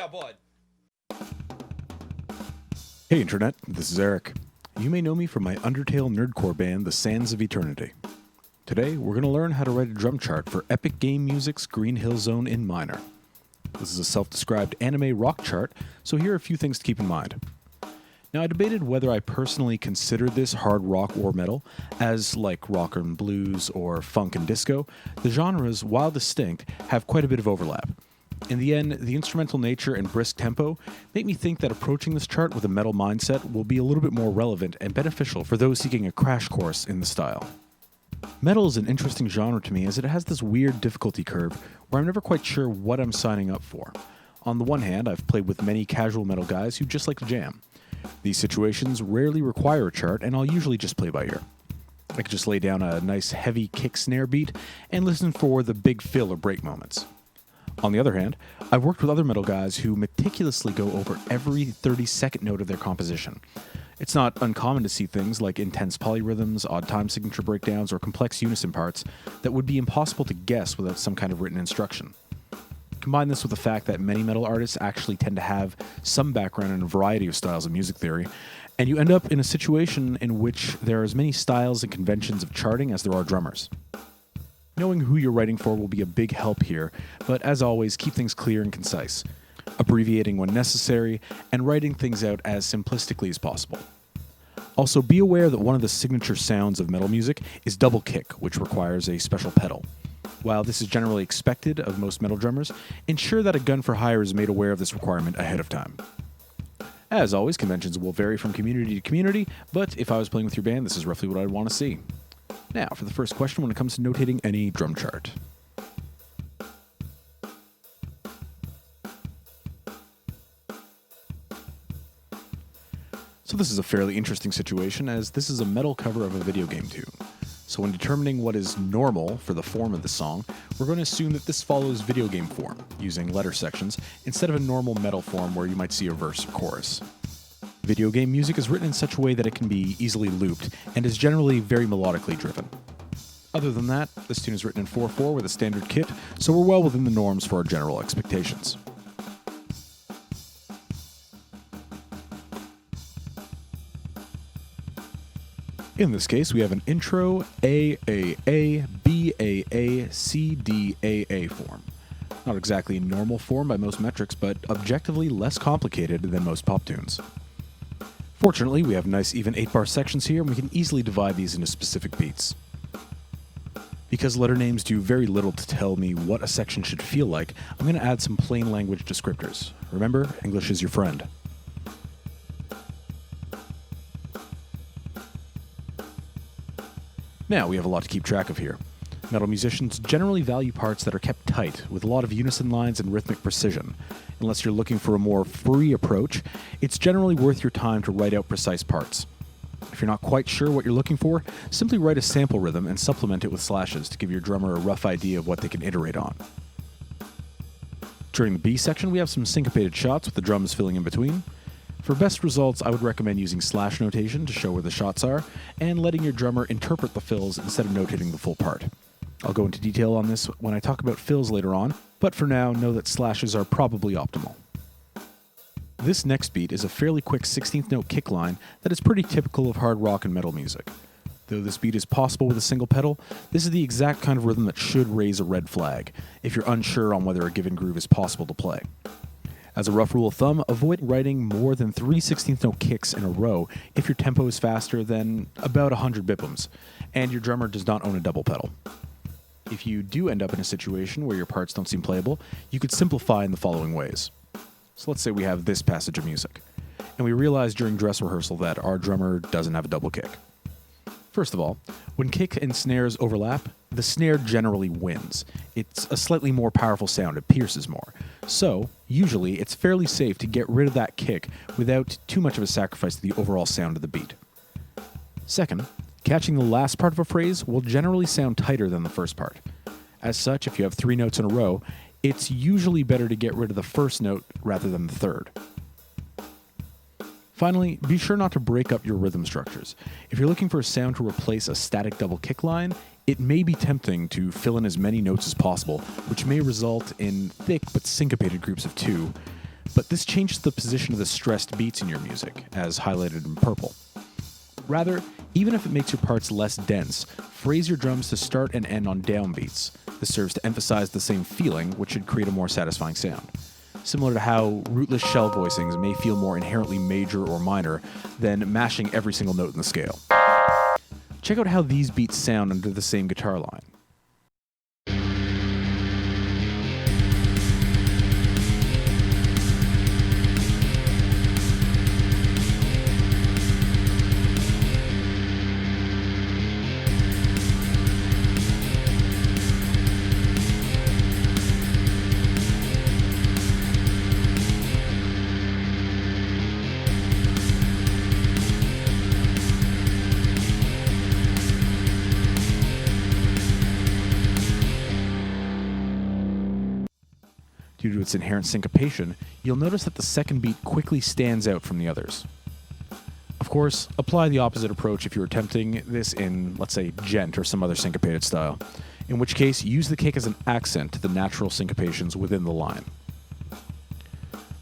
Yeah, bud. Hey Internet, this is Eric. You may know me from my Undertale nerdcore band, The Sands of Eternity. Today, we're going to learn how to write a drum chart for Epic Game Music's Green Hill Zone in minor. This is a self-described anime rock chart, so here are a few things to keep in mind. Now, I debated whether I personally considered this hard rock or metal, as like rock and blues or funk and disco, the genres, while distinct, have quite a bit of overlap. In the end, the instrumental nature and brisk tempo make me think that approaching this chart with a metal mindset will be a little bit more relevant and beneficial for those seeking a crash course in the style. Metal is an interesting genre to me as it has this weird difficulty curve where I'm never quite sure what I'm signing up for. On the one hand, I've played with many casual metal guys who just like to jam. These situations rarely require a chart, and I'll usually just play by ear. I could just lay down a nice heavy kick snare beat and listen for the big fill or break moments. On the other hand, I've worked with other metal guys who meticulously go over every 32nd note of their composition. It's not uncommon to see things like intense polyrhythms, odd time signature breakdowns, or complex unison parts that would be impossible to guess without some kind of written instruction. Combine this with the fact that many metal artists actually tend to have some background in a variety of styles of music theory, and you end up in a situation in which there are as many styles and conventions of charting as there are drummers. Knowing who you're writing for will be a big help here, but as always, keep things clear and concise, abbreviating when necessary, and writing things out as simplistically as possible. Also, be aware that one of the signature sounds of metal music is double kick, which requires a special pedal. While this is generally expected of most metal drummers, ensure that a gun for hire is made aware of this requirement ahead of time. As always, conventions will vary from community to community, but if I was playing with your band, this is roughly what I'd want to see. Now, for the first question when it comes to notating any drum chart. So this is a fairly interesting situation, as this is a metal cover of a video game tune. So when determining what is normal for the form of the song, we're going to assume that this follows video game form, using letter sections, instead of a normal metal form where you might see a verse or chorus. Video game music is written in such a way that it can be easily looped, and is generally very melodically driven. Other than that, this tune is written in 4/4 with a standard kit, so we're well within the norms for our general expectations. In this case, we have an intro AAA, BAA, CDAA form. Not exactly normal form by most metrics, but objectively less complicated than most pop tunes. Fortunately, we have nice even 8-bar sections here, and we can easily divide these into specific beats. Because letter names do very little to tell me what a section should feel like, I'm going to add some plain language descriptors. Remember, English is your friend. Now, we have a lot to keep track of here. Metal musicians generally value parts that are kept tight, with a lot of unison lines and rhythmic precision. Unless you're looking for a more free approach, it's generally worth your time to write out precise parts. If you're not quite sure what you're looking for, simply write a sample rhythm and supplement it with slashes to give your drummer a rough idea of what they can iterate on. During the B section, we have some syncopated shots with the drums filling in between. For best results, I would recommend using slash notation to show where the shots are, and letting your drummer interpret the fills instead of notating the full part. I'll go into detail on this when I talk about fills later on, but for now, know that slashes are probably optimal. This next beat is a fairly quick 16th note kick line that is pretty typical of hard rock and metal music. Though this beat is possible with a single pedal, this is the exact kind of rhythm that should raise a red flag if you're unsure on whether a given groove is possible to play. As a rough rule of thumb, avoid writing more than 3 16th note kicks in a row if your tempo is faster than about 100 BPMs, and your drummer does not own a double pedal. If you do end up in a situation where your parts don't seem playable, you could simplify in the following ways. So let's say we have this passage of music, and we realize during dress rehearsal that our drummer doesn't have a double kick. First of all, when kick and snares overlap, the snare generally wins. It's a slightly more powerful sound, it pierces more. So, usually, it's fairly safe to get rid of that kick without too much of a sacrifice to the overall sound of the beat. Second, catching the last part of a phrase will generally sound tighter than the first part. As such, if you have 3 notes in a row, it's usually better to get rid of the first note rather than the third. Finally, be sure not to break up your rhythm structures. If you're looking for a sound to replace a static double kick line, it may be tempting to fill in as many notes as possible, which may result in thick but syncopated groups of 2. but this changes the position of the stressed beats in your music, as highlighted in purple. Rather, even if it makes your parts less dense, phrase your drums to start and end on downbeats. This serves to emphasize the same feeling, which should create a more satisfying sound. Similar to how rootless shell voicings may feel more inherently major or minor than mashing every single note in the scale. Check out how these beats sound under the same guitar line. Due to its inherent syncopation, you'll notice that the second beat quickly stands out from the others. Of course, apply the opposite approach if you're attempting this in, let's say, gent or some other syncopated style, in which case use the kick as an accent to the natural syncopations within the line.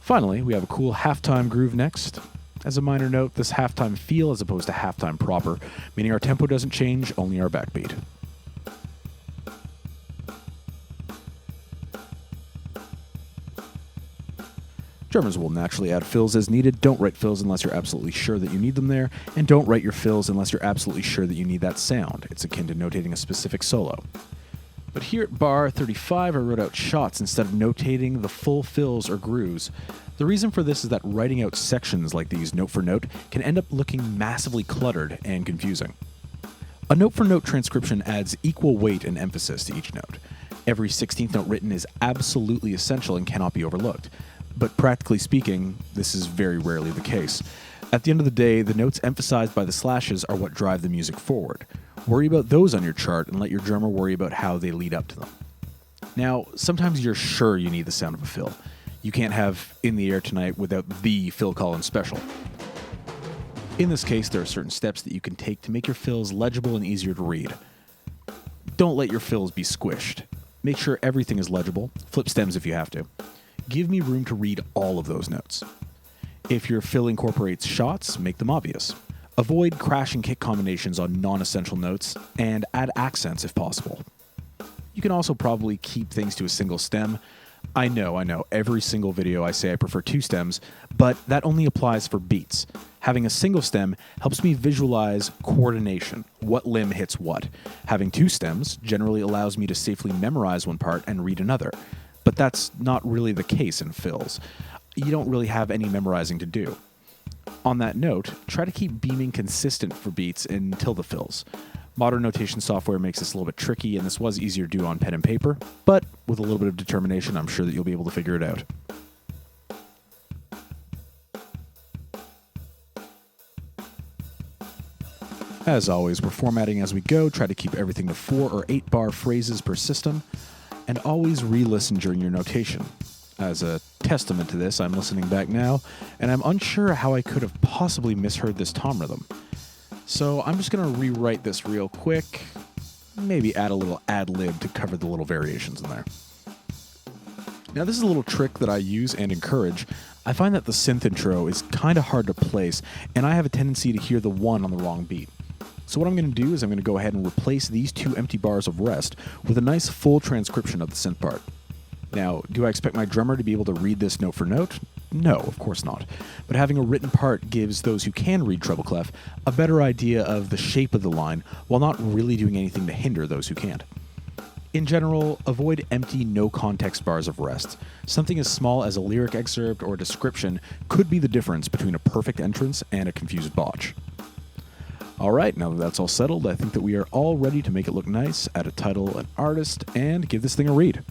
Finally, we have a cool halftime groove next. As a minor note, this halftime feel as opposed to halftime proper, meaning our tempo doesn't change, only our backbeat. Drummers will naturally add fills as needed. Don't write fills unless you're absolutely sure that you need them there, and don't write your fills unless you're absolutely sure that you need that sound. It's akin to notating a specific solo. But here at bar 35, I wrote out shots instead of notating the full fills or grooves. The reason for this is that writing out sections like these note for note can end up looking massively cluttered and confusing. A note for note transcription adds equal weight and emphasis to each note. Every 16th note written is absolutely essential and cannot be overlooked. But practically speaking, this is very rarely the case. At the end of the day, the notes emphasized by the slashes are what drive the music forward. Worry about those on your chart and let your drummer worry about how they lead up to them. Now, sometimes you're sure you need the sound of a fill. You can't have In the Air Tonight without the Phil Collins special. In this case, there are certain steps that you can take to make your fills legible and easier to read. Don't let your fills be squished. Make sure everything is legible. Flip stems if you have to. Give me room to read all of those notes. If your fill incorporates shots, make them obvious. Avoid crash and kick combinations on non-essential notes, and add accents if possible. You can also probably keep things to a single stem. I know, every single video I say I prefer two stems, but that only applies for beats. Having a single stem helps me visualize coordination, what limb hits what. Having two stems generally allows me to safely memorize one part and read another. But that's not really the case in fills. You don't really have any memorizing to do. On that note, try to keep beaming consistent for beats until the fills. Modern notation software makes this a little bit tricky, and this was easier to do on pen and paper, but with a little bit of determination, I'm sure that you'll be able to figure it out. As always, we're formatting as we go, try to keep everything to 4 or 8 bar phrases per system, and always re-listen during your notation. As a testament to this, I'm listening back now, and I'm unsure how I could have possibly misheard this tom rhythm. So I'm just going to rewrite this real quick, maybe add a little ad-lib to cover the little variations in there. Now this is a little trick that I use and encourage. I find that the synth intro is kind of hard to place, and I have a tendency to hear the one on the wrong beat. So what I'm going to do is I'm going to go ahead and replace these 2 empty bars of rest with a nice full transcription of the synth part. Now, do I expect my drummer to be able to read this note for note? No, of course not. But having a written part gives those who can read treble clef a better idea of the shape of the line while not really doing anything to hinder those who can't. In general, avoid empty, no-context bars of rest. Something as small as a lyric excerpt or a description could be the difference between a perfect entrance and a confused botch. Alright, now that that's all settled, I think that we are all ready to make it look nice, add a title, an artist, and give this thing a read.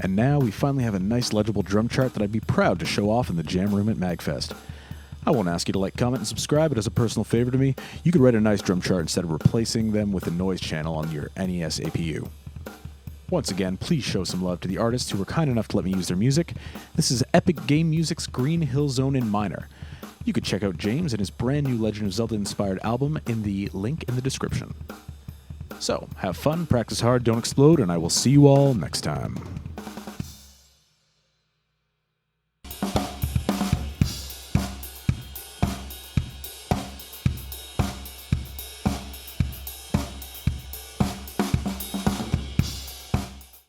And now we finally have a nice legible drum chart that I'd be proud to show off in the jam room at MagFest. I won't ask you to like, comment, and subscribe, but as a personal favor to me, you could write a nice drum chart instead of replacing them with a noise channel on your NES APU. Once again, please show some love to the artists who were kind enough to let me use their music. This is Epic Game Music's Green Hill Zone in minor. You could check out James and his brand new Legend of Zelda-inspired album in the link in the description. So, have fun, practice hard, don't explode, and I will see you all next time.